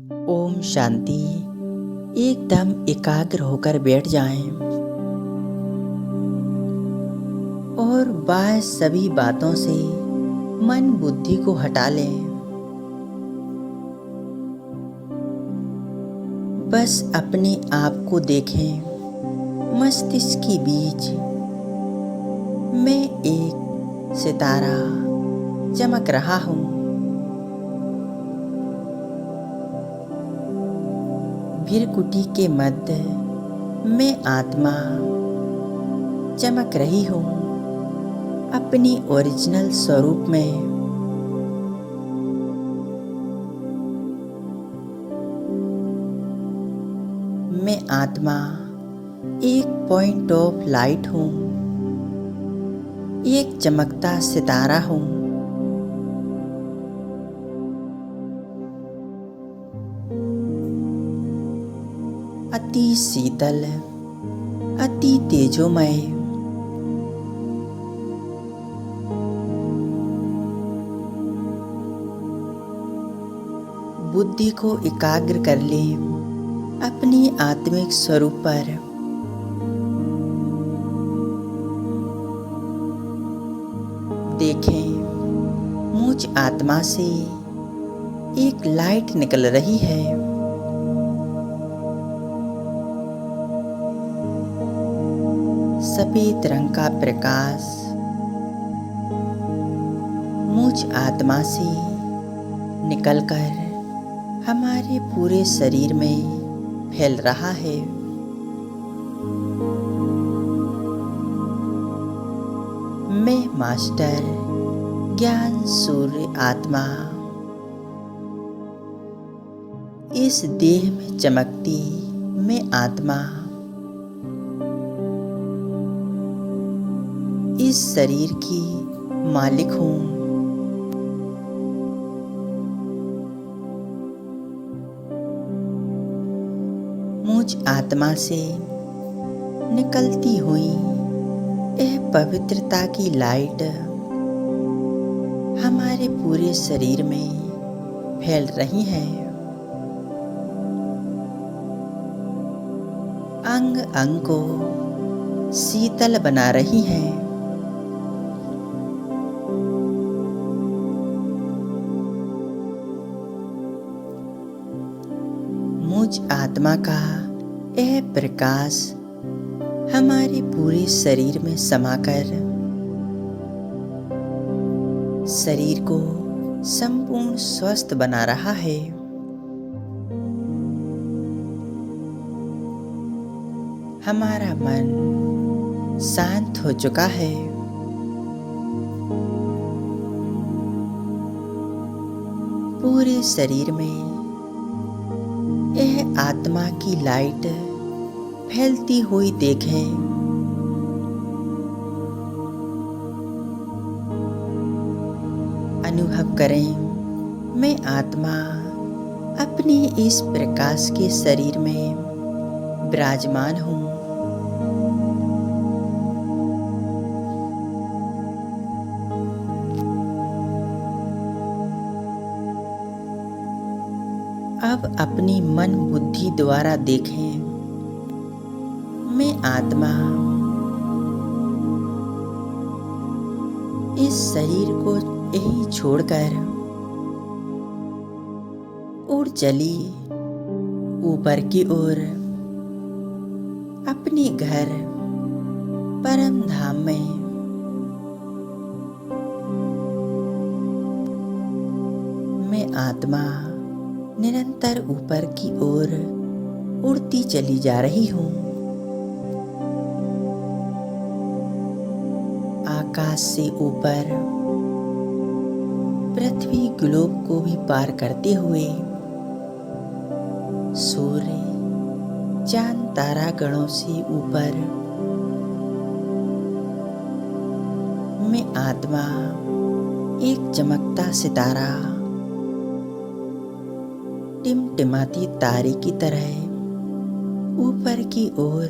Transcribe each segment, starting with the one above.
ओम शांति। एकदम एकाग्र होकर बैठ जाएं और बाह्य सभी बातों से मन बुद्धि को हटा लें। बस अपने आप को देखें। मस्तिष्क के बीच मैं एक सितारा चमक रहा हूँ। भृकुटी के मध्य मैं आत्मा चमक रही हूँ अपनी ओरिजिनल स्वरूप में। मैं आत्मा एक पॉइंट ऑफ लाइट हूँ, एक चमकता सितारा हूँ। अति शीतल, अति तेजोमय। बुद्धि को एकाग्र कर लें अपनी आत्मिक स्वरूप पर। देखें, मुझ आत्मा से एक लाइट निकल रही है। सफेद रंग का प्रकाश मुझ आत्मा से निकलकर हमारे पूरे शरीर में फैल रहा है। मैं मास्टर ज्ञान सूर्य आत्मा इस देह में चमकती मैं आत्मा इस शरीर की मालिक हूँ। मुझ आत्मा से निकलती हुई यह पवित्रता की लाइट हमारे पूरे शरीर में फैल रही है। अंग अंग को शीतल बना रही है। मुझ आत्मा का यह प्रकाश हमारे पूरे शरीर में समाकर शरीर को संपूर्ण स्वस्थ बना रहा है। हमारा मन शांत हो चुका है। पूरे शरीर में यह आत्मा की लाइट फैलती हुई देखें। अनुभव करें, मैं आत्मा अपने इस प्रकाश के शरीर में विराजमान हूँ। अब अपनी मन बुद्धि द्वारा देखें, मैं आत्मा इस शरीर को यहीं छोड़कर उड़ चली ऊपर की ओर अपने घर परम धाम में। मैं आत्मा निरंतर ऊपर की ओर उड़ती चली जा रही हूँ। आकाश से ऊपर पृथ्वी ग्लोब को भी पार करते हुए सूर्य चांद तारा गणों से ऊपर मैं आत्मा एक चमकता सितारा टिमटिमाती तारे की तरह ऊपर की ओर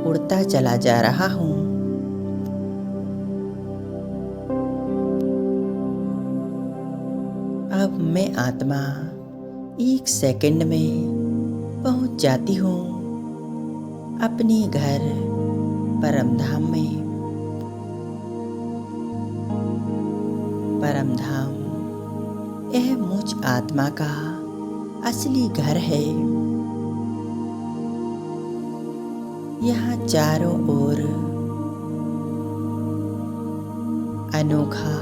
उड़ता चला जा रहा हूँ। अब मैं आत्मा एक सेकंड में पहुंच जाती हूँ अपने घर परमधाम में। परमधाम यह मुझ आत्मा का असली घर है। यहाँ चारों ओर अनोखा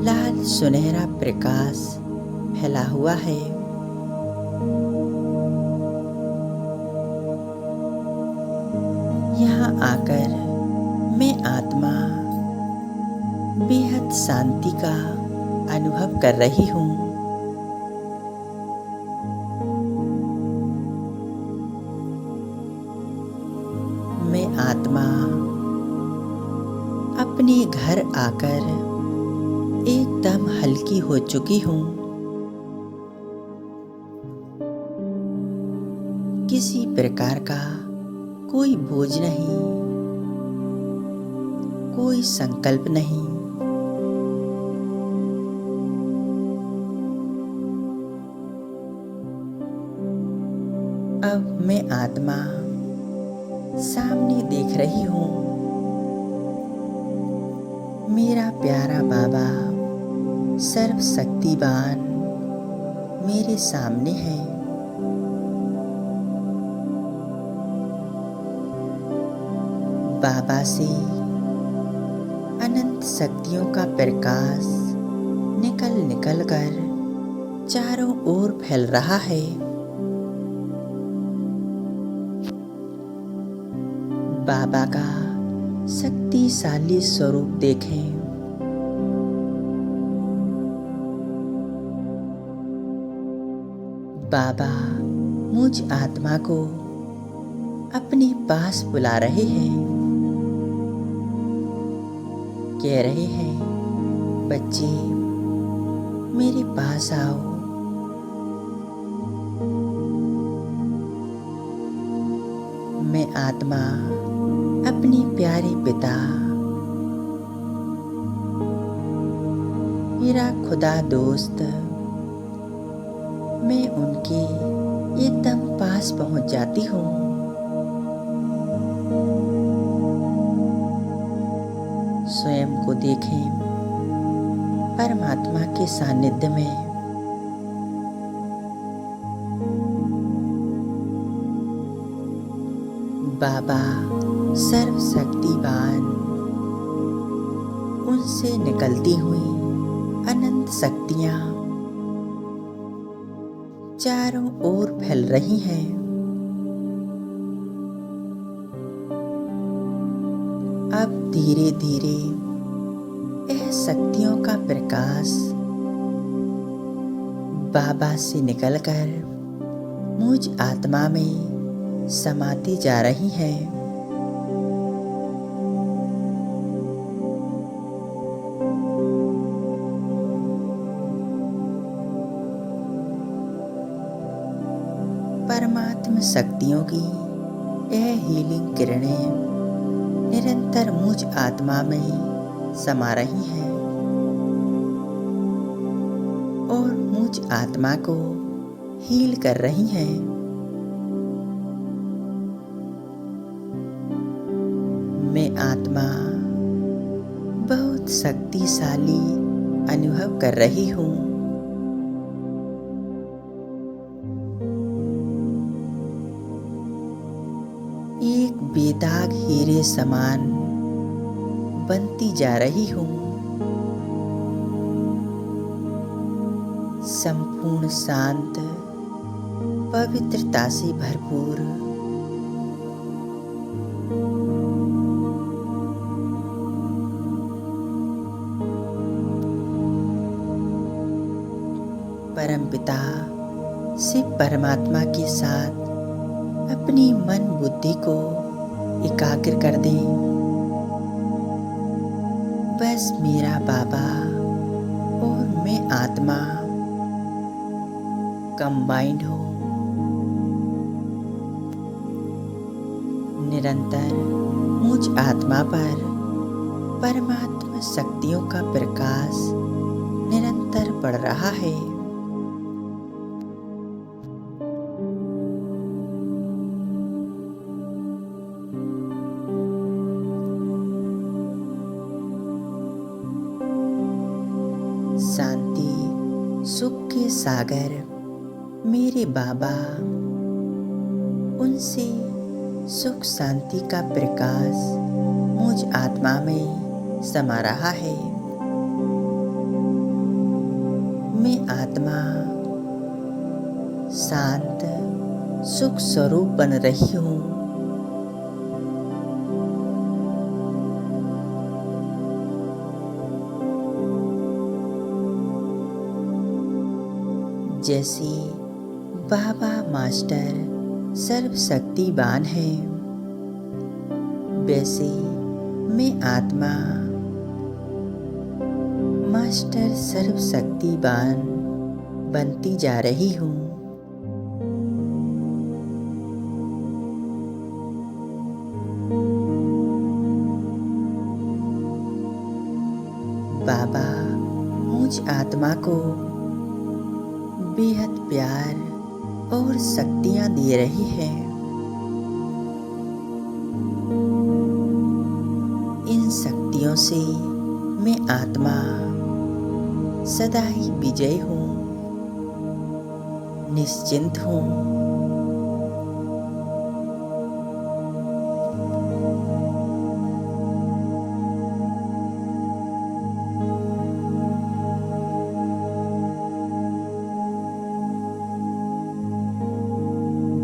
लाल सुनहरा प्रकाश फैला हुआ है। यहाँ आकर मैं आत्मा बेहद शांति का अनुभव कर रही हूँ। मैं आत्मा अपने घर आकर एकदम हल्की हो चुकी हूँ। किसी प्रकार का कोई बोझ नहीं, कोई संकल्प नहीं। अब मैं आत्मा सामने देख रही हूँ। मेरा प्यारा बाबा सर्वशक्तिवान मेरे सामने है। बाबा से अनंत शक्तियों का प्रकाश निकल निकल कर चारों ओर फैल रहा है। बाबा का शक्तिशाली स्वरूप देखें। बाबा मुझ आत्मा को अपने पास बुला रहे हैं। कह रहे हैं, बच्चे मेरे पास आओ। मैं आत्मा अपने प्यारे पिता मेरा खुदा दोस्त, मैं उनके एकदम पास पहुंच जाती हूँ। स्वयं को देखें परमात्मा के सानिध्य में। बाबा सर्वशक्तिवान, उनसे निकलती हुई अनंत शक्तियां चारों ओर फैल रही हैं। अब धीरे धीरे यह शक्तियों का प्रकाश बाबा से निकलकर मुझ आत्मा में समाती जा रही है। परमात्मा शक्तियों की यह हीलिंग किरणें निरंतर मुझ आत्मा में समा रही हैं और मुझ आत्मा को हील कर रही हैं। मैं आत्मा बहुत शक्तिशाली अनुभव कर रही हूँ। एक बेदाग हीरे समान बनती जा रही हूँ। संपूर्ण शांत पवित्रता से भरपूर परमपिता शिव परमात्मा के साथ अपनी मन बुद्धि को एकाग्र कर दें। बस मेरा बाबा और मैं आत्मा कंबाइंड हो। निरंतर मुझ आत्मा पर परमात्मा शक्तियों का प्रकाश निरंतर बढ़ रहा है। सागर मेरे बाबा, उनसे सुख शांति का प्रकाश मुझ आत्मा में समा रहा है। मैं आत्मा शांत सुख स्वरूप बन रही हूँ। जैसे बाबा मास्टर सर्वशक्तिवान है, वैसे मैं आत्मा मास्टर सर्वशक्तिवान बनती जा रही हूँ। बाबा मुझ आत्मा को बेहद प्यार और शक्तियाँ दे रही है। इन शक्तियों से मैं आत्मा सदा ही विजयी हूँ, निश्चिंत हूँ।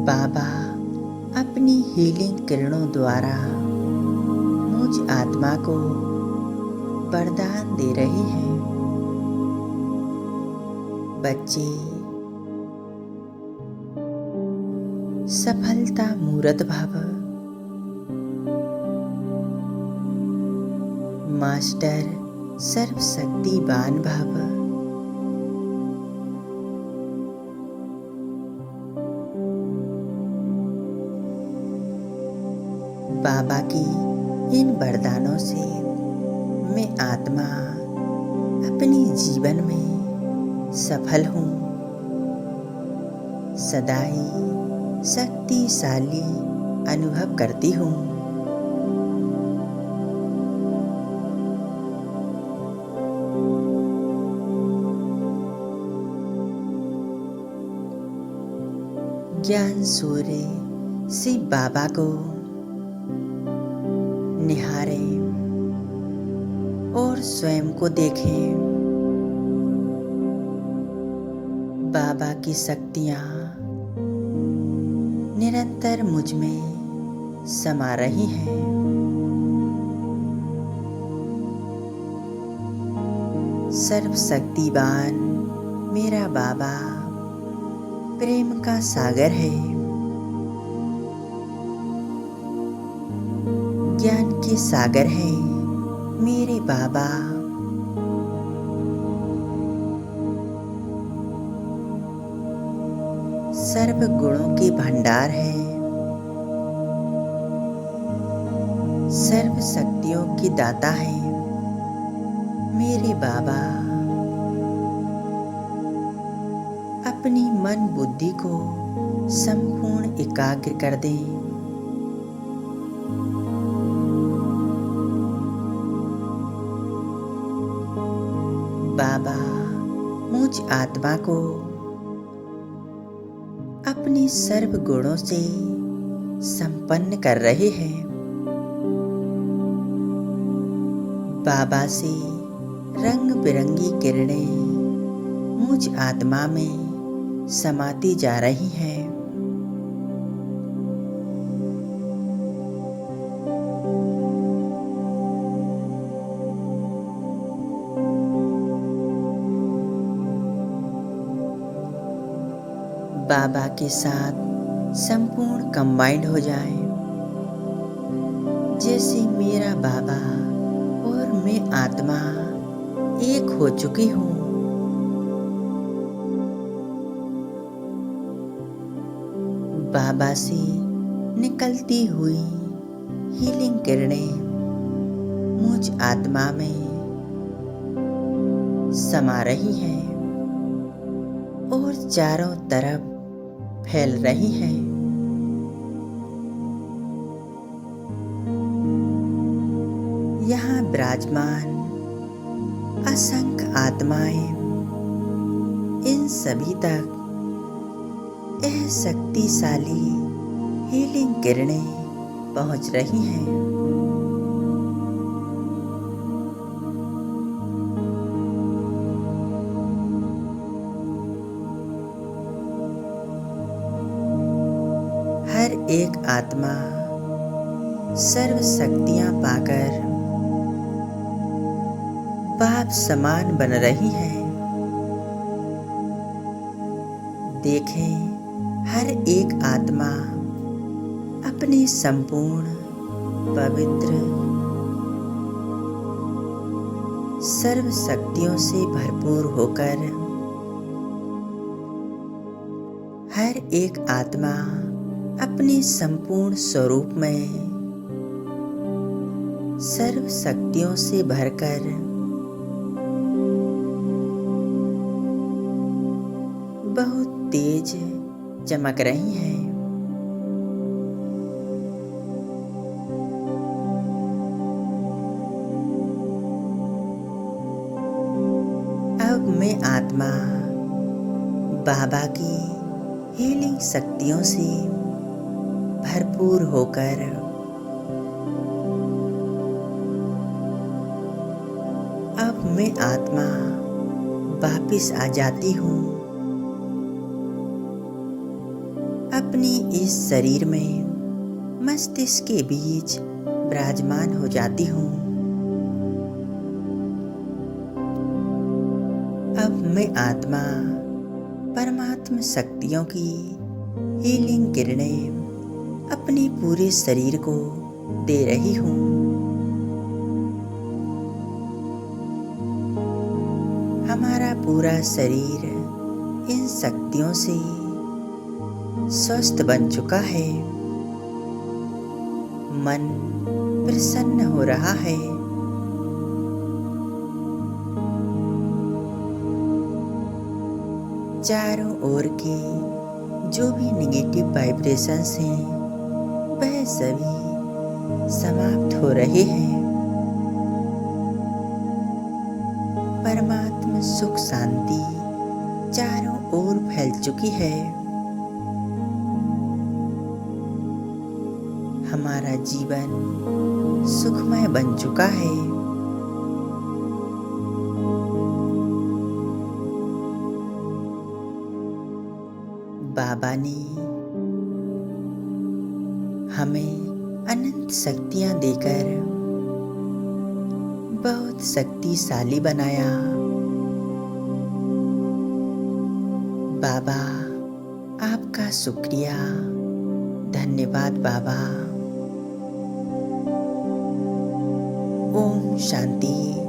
बाबा अपनी हीलिंग किरणों द्वारा मुझ आत्मा को वरदान दे रहे हैं। बच्चे सफलता मूर्त भव, मास्टर सर्वशक्तिवान भव। बाबा की इन वरदानों से मैं आत्मा अपने जीवन में सफल हूँ, सदा ही शक्तिशाली अनुभव करती हूँ। ज्ञान सूर्य शिव बाबा को निहारें और स्वयं को देखें। बाबा की शक्तियाँ निरंतर मुझ में समा रही हैं। सर्वशक्तिवान मेरा बाबा प्रेम का सागर है, ज्ञान के सागर है मेरे बाबा। सर्व गुणों के भंडार है, सर्व शक्तियों की दाता है मेरे बाबा। अपनी मन बुद्धि को संपूर्ण एकाग्र कर दें। बाबा मुझ आत्मा को अपने सर्व गुणों से संपन्न कर रहे हैं। बाबा से रंग बिरंगी किरणें मुझ आत्मा में समाती जा रही हैं। बाबा के साथ संपूर्ण कंबाइंड हो जाएं, जैसे मेरा बाबा और मैं आत्मा एक हो चुकी हूँ। बाबा से निकलती हुई हीलिंग किरणें मुझ आत्मा में समा रही हैं और चारों तरफ फैल रही हैं। यहाँ विराजमान असंख्य आत्माएं इन सभी तक यह शक्तिशाली हीलिंग किरणें पहुंच रही हैं। हर एक आत्मा सर्व शक्तियां पाकर बाप समान बन रही है। देखें, हर एक आत्मा अपनी संपूर्ण पवित्र सर्व शक्तियों से भरपूर होकर हर एक आत्मा अपनी संपूर्ण स्वरूप में सर्व शक्तियों से भरकर बहुत तेज चमक रही हैं। अब मैं आत्मा बाबा की हीलिंग शक्तियों से भरपूर होकर अब मैं आत्मा वापिस आ जाती हूँ। अपनी इस शरीर में मस्तिष्क के बीच विराजमान हो जाती हूँ। अब मैं आत्मा परमात्मा शक्तियों की हीलिंग किरणें अपने पूरे शरीर को दे रही हूँ। हमारा पूरा शरीर इन शक्तियों से स्वस्थ बन चुका है। मन प्रसन्न हो रहा है। चारों ओर के जो भी नेगेटिव वाइब्रेशंस हैं वह सभी समाप्त हो रहे हैं। परमात्मा सुख शांति चारों ओर फैल चुकी है। हमारा जीवन सुखमय बन चुका है। बाबा ने हमें अनंत शक्तियां देकर बहुत शक्तिशाली बनाया। बाबा, आपका शुक्रिया, धन्यवाद बाबा। ओम शांति।